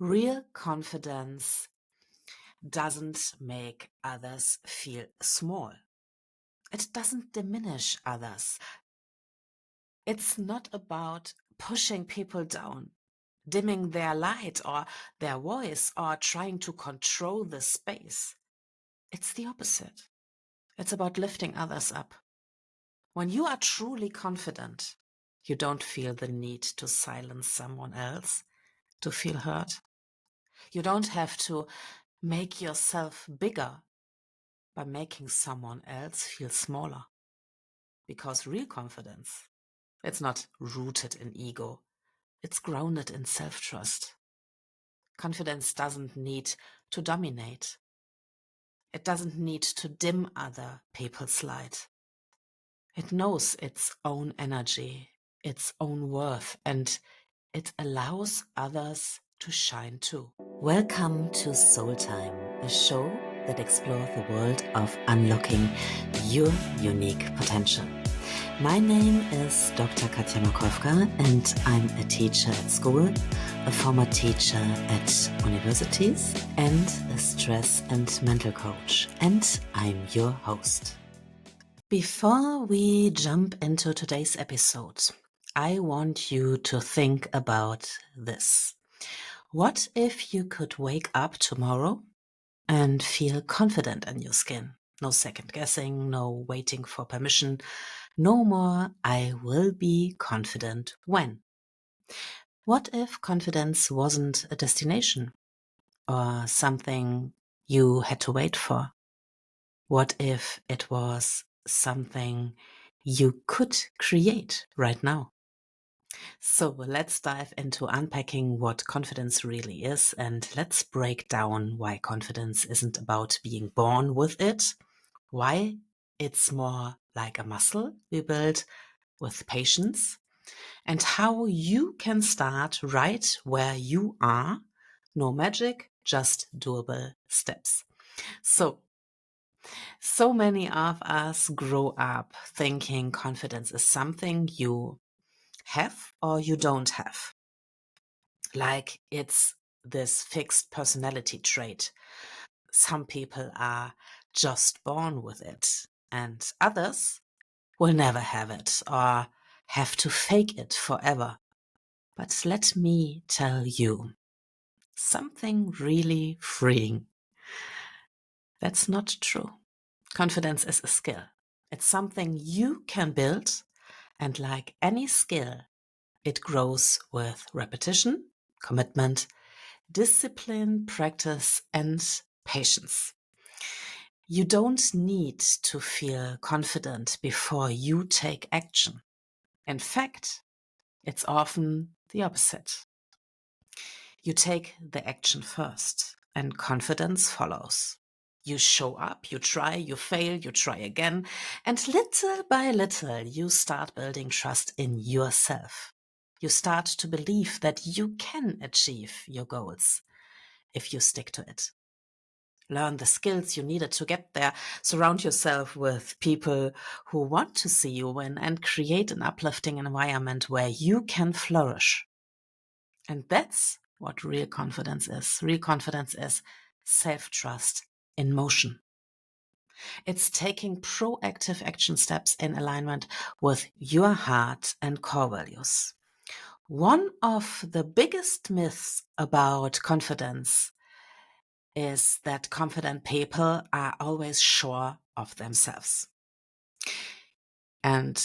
Real confidence doesn't make others feel small. It doesn't diminish others. It's not about pushing people down, dimming their light or their voice, or trying to control the space. It's the opposite. It's about lifting others up. When you are truly confident, you don't feel the need to silence someone else to feel heard. You don't have to make yourself bigger by making someone else feel smaller. Because real confidence, it's not rooted in ego. It's grounded in self-trust. Confidence doesn't need to dominate. It doesn't need to dim other people's light. It knows its own energy, its own worth, and it allows others to shine too. Welcome to Soultime, a show that explores the world of unlocking your unique potential. My name is Dr. Katja Makowka, and I'm a teacher at school, a former teacher at universities, and a stress and mental coach. And I'm your host. Before we jump into today's episode, I want you to think about this. What if you could wake up tomorrow and feel confident in your skin? No second guessing, no waiting for permission, no more I will be confident when. What if confidence wasn't a destination or something you had to wait for? What if it was something you could create right now? So let's dive into unpacking what confidence really is, and let's break down why confidence isn't about being born with it, why it's more like a muscle we build with patience, and how you can start right where you are. No magic, just doable steps. So many of us grow up thinking confidence is something you have or you don't have. Like it's this fixed personality trait. Some people are just born with it, and others will never have it or have to fake it forever. But let me tell you something really freeing. That's not true. Confidence is a skill. It's something you can build, and like any skill, it grows with repetition, commitment, discipline, practice, and patience. You don't need to feel confident before you take action. In fact, it's often the opposite. You take the action first, and confidence follows. You show up, you try, you fail, you try again, and little by little, you start building trust in yourself. You start to believe that you can achieve your goals if you stick to it. Learn the skills you needed to get there. Surround yourself with people who want to see you win, and create an uplifting environment where you can flourish. And that's what real confidence is. Real confidence is self-trust in motion. It's taking proactive action steps in alignment with your heart and core values. One of the biggest myths about confidence is that confident people are always sure of themselves. And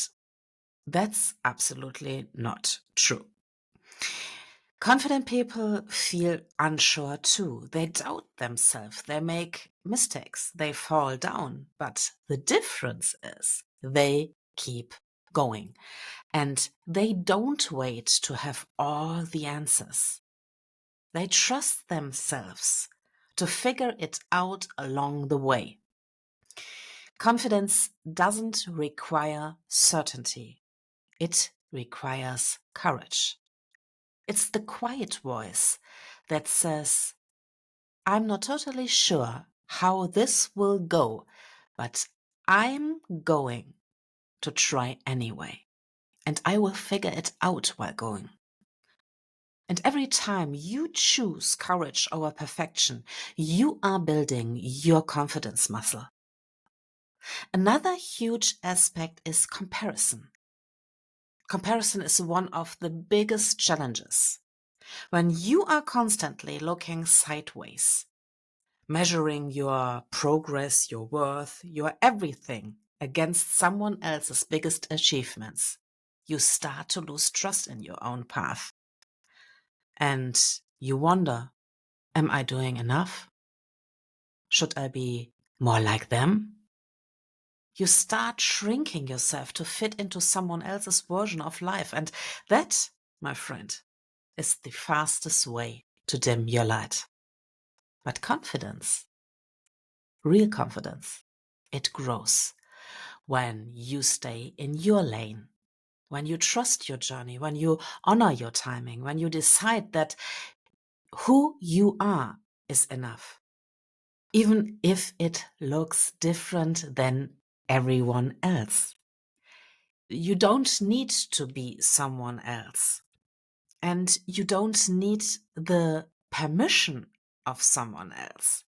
that's absolutely not true. Confident people feel unsure too. They doubt themselves. They make mistakes. They fall down. But the difference is they keep going, and they don't wait to have all the answers. They trust themselves to figure it out along the way. Confidence doesn't require certainty. It requires courage. It's the quiet voice that says, I'm not totally sure how this will go, but I'm going to try anyway, and I will figure it out while going. And every time you choose courage over perfection, you are building your confidence muscle. Another huge aspect is comparison. Comparison is one of the biggest challenges. When you are constantly looking sideways, measuring your progress, your worth, your everything against someone else's biggest achievements, you start to lose trust in your own path. And you wonder, am I doing enough? Should I be more like them? You start shrinking yourself to fit into someone else's version of life. And that, my friend, is the fastest way to dim your light. But confidence, real confidence, it grows when you stay in your lane, when you trust your journey, when you honor your timing, when you decide that who you are is enough, even if it looks different than everyone else. You don't need to be someone else, and you don't need the permission of someone else.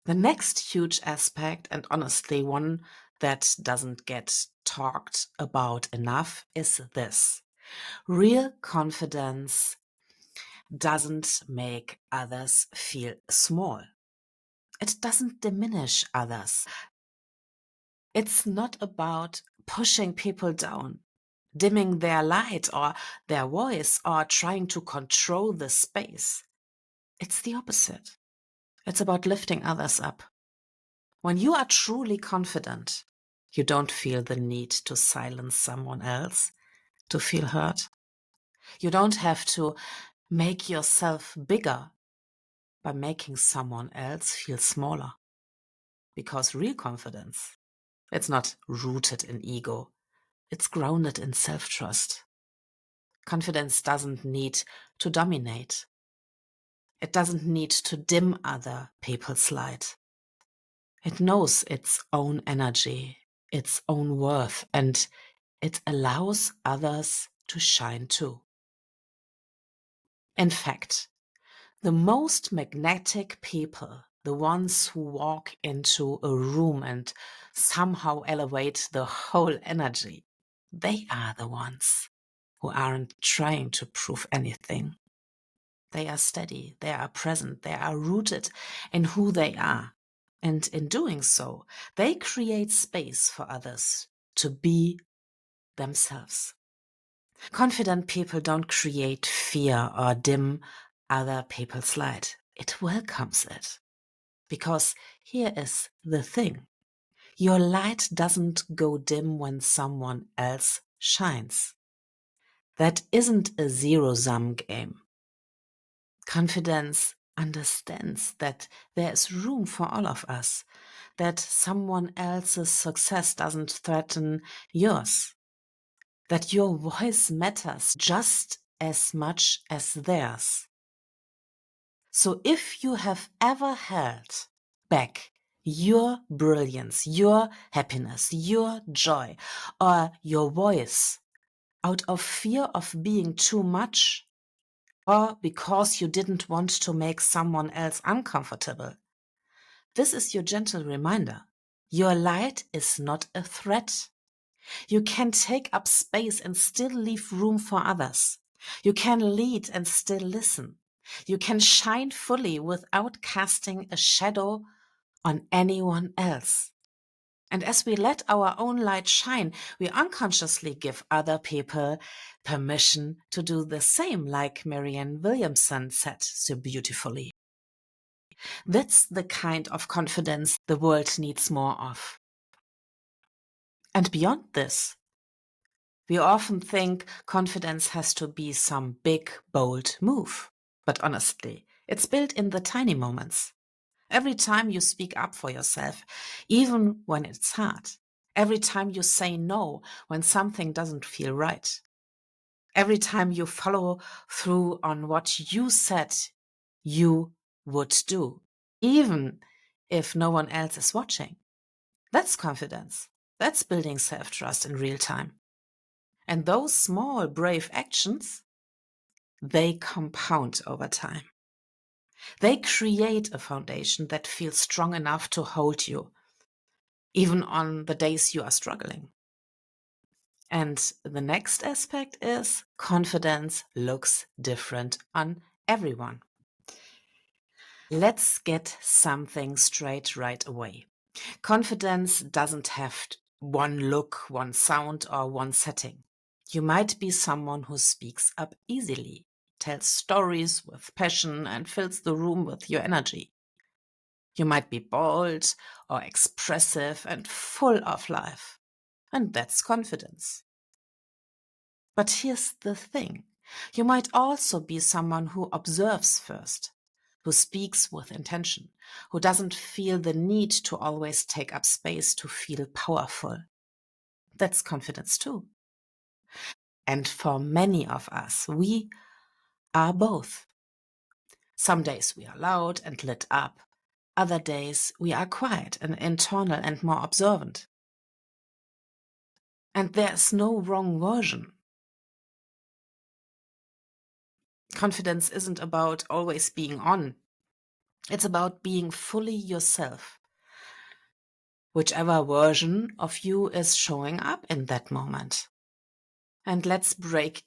The next huge aspect, and honestly one that doesn't get talked about enough, is this. Real confidence doesn't make others feel small. It doesn't diminish others. It's not about pushing people down, dimming their light or their voice, or trying to control the space. It's the opposite. It's about lifting others up. When you are truly confident, you don't feel the need to silence someone else to feel heard. You don't have to make yourself bigger by making someone else feel smaller. Because real confidence, it's not rooted in ego. It's grounded in self-trust. Confidence doesn't need to dominate. It doesn't need to dim other people's light. It knows its own energy, its own worth, and it allows others to shine too. In fact, the most magnetic people, the ones who walk into a room and somehow elevate the whole energy, they are the ones who aren't trying to prove anything. They are steady, they are present, they are rooted in who they are. And in doing so, they create space for others to be themselves. Confident people don't create fear or dim other people's light. It welcomes it. Because here is the thing. Your light doesn't go dim when someone else shines. That isn't a zero-sum game. Confidence understands that there is room for all of us, that someone else's success doesn't threaten yours, that your voice matters just as much as theirs. So if you have ever held back your brilliance, your happiness, your joy, or your voice out of fear of being too much, or because you didn't want to make someone else uncomfortable, this is your gentle reminder. Your light is not a threat. You can take up space and still leave room for others. You can lead and still listen. You can shine fully without casting a shadow on anyone else. And as we let our own light shine, we unconsciously give other people permission to do the same, like Marianne Williamson said so beautifully. That's the kind of confidence the world needs more of. And beyond this, we often think confidence has to be some big, bold move. But honestly, it's built in the tiny moments. Every time you speak up for yourself, even when it's hard. Every time you say no when something doesn't feel right. Every time you follow through on what you said you would do, even if no one else is watching. That's confidence. That's building self-trust in real time. And those small, brave actions, they compound over time. They create a foundation that feels strong enough to hold you, even on the days you are struggling. And the next aspect is confidence looks different on everyone. Let's get something straight right away. Confidence doesn't have one look, one sound, or one setting. You might be someone who speaks up easily, tells stories with passion, and fills the room with your energy. You might be bold or expressive and full of life, and that's confidence. But here's the thing. You might also be someone who observes first, who speaks with intention, who doesn't feel the need to always take up space to feel powerful. That's confidence too. And for many of us, we are both. Some days we are loud and lit up. Other days we are quiet and internal and more observant. And there's no wrong version. Confidence isn't about always being on. It's about being fully yourself, whichever version of you is showing up in that moment. And let's break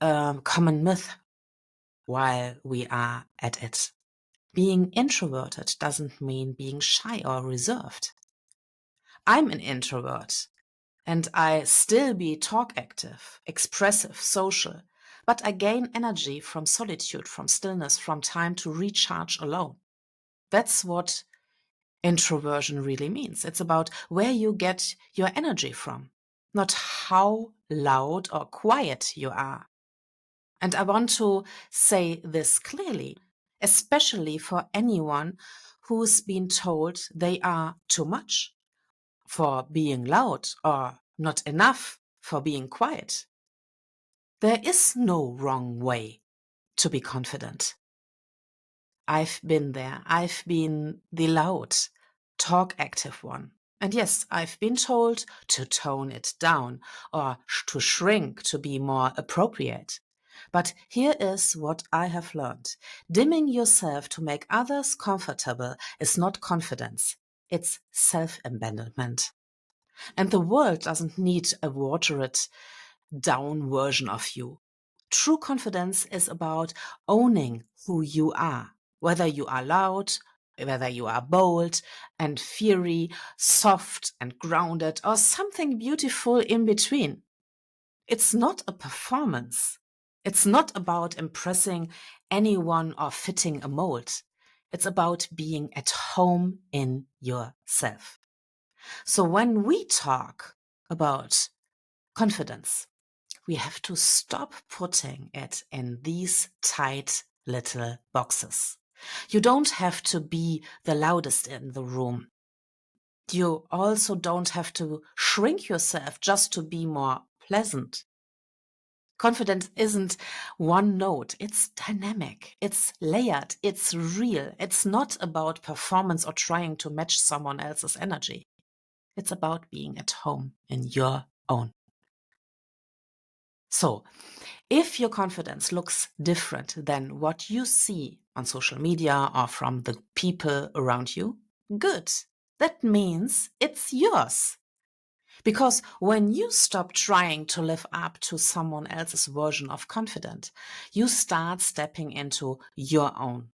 a common myth while we are at it. Being introverted doesn't mean being shy or reserved. I'm an introvert and I still be talk active, expressive, social, but I gain energy from solitude, from stillness, from time to recharge alone. That's what introversion really means. It's about where you get your energy from, not how loud or quiet you are. And I want to say this clearly, especially for anyone who's been told they are too much for being loud or not enough for being quiet. There is no wrong way to be confident. I've been there. I've been the loud, talk active one. And yes, I've been told to tone it down or to shrink to be more appropriate. But here is what I have learned. Dimming yourself to make others comfortable is not confidence. It's self-abandonment. And the world doesn't need a watered down version of you. True confidence is about owning who you are, whether you are loud, whether you are bold and fiery, soft and grounded, or something beautiful in between. It's not a performance. It's not about impressing anyone or fitting a mold. It's about being at home in yourself. So when we talk about confidence, we have to stop putting it in these tight little boxes. You don't have to be the loudest in the room. You also don't have to shrink yourself just to be more pleasant. Confidence isn't one note. It's dynamic. It's layered. It's real. It's not about performance or trying to match someone else's energy. It's about being at home in your own. So, if your confidence looks different than what you see on social media or from the people around you, good. That means it's yours. Because when you stop trying to live up to someone else's version of confidence, you start stepping into your own.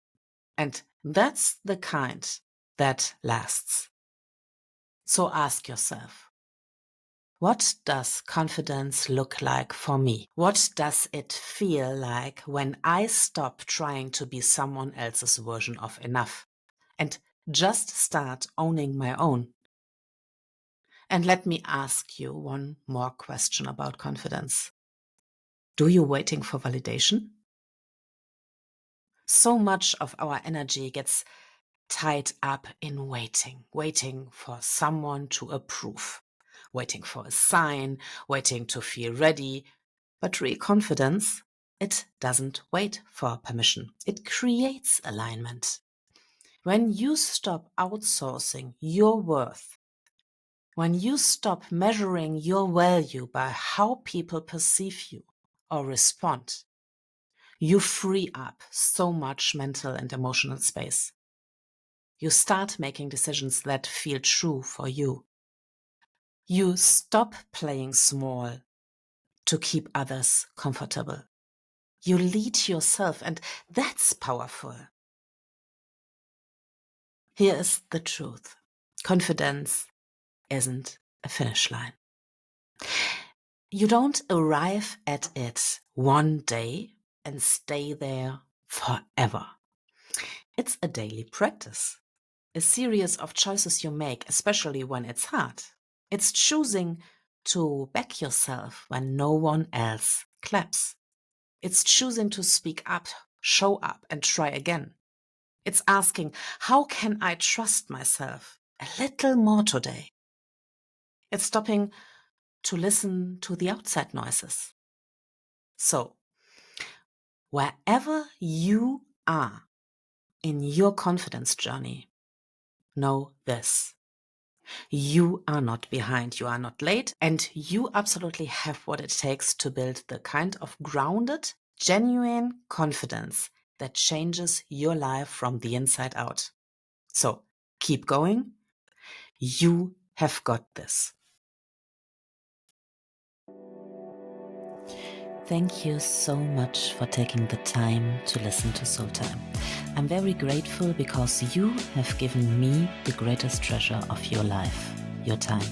And that's the kind that lasts. So ask yourself, what does confidence look like for me? What does it feel like when I stop trying to be someone else's version of enough and just start owning my own? And let me ask you one more question about confidence. Do you waiting for validation? So much of our energy gets tied up in waiting for someone to approve, waiting for a sign, waiting to feel ready. But real confidence, it doesn't wait for permission. It creates alignment. When you stop outsourcing your worth, when you stop measuring your value by how people perceive you or respond, you free up so much mental and emotional space. You start making decisions that feel true for you. You stop playing small to keep others comfortable. You lead yourself, and that's powerful. Here is the truth. Confidence isn't a finish line. You don't arrive at it one day and stay there forever. It's a daily practice, a series of choices you make, especially when it's hard. It's choosing to back yourself when no one else claps. It's choosing to speak up, show up, and try again. It's asking, how can I trust myself a little more today? It's stopping to listen to the outside noises. So, wherever you are in your confidence journey, know this. You are not behind, you are not late, and you absolutely have what it takes to build the kind of grounded, genuine confidence that changes your life from the inside out. So, keep going. You have got this. Thank you so much for taking the time to listen to Soultime. I'm very grateful because you have given me the greatest treasure of your life, your time.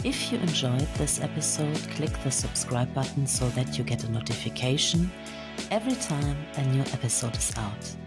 If you enjoyed this episode, click the subscribe button so that you get a notification every time a new episode is out.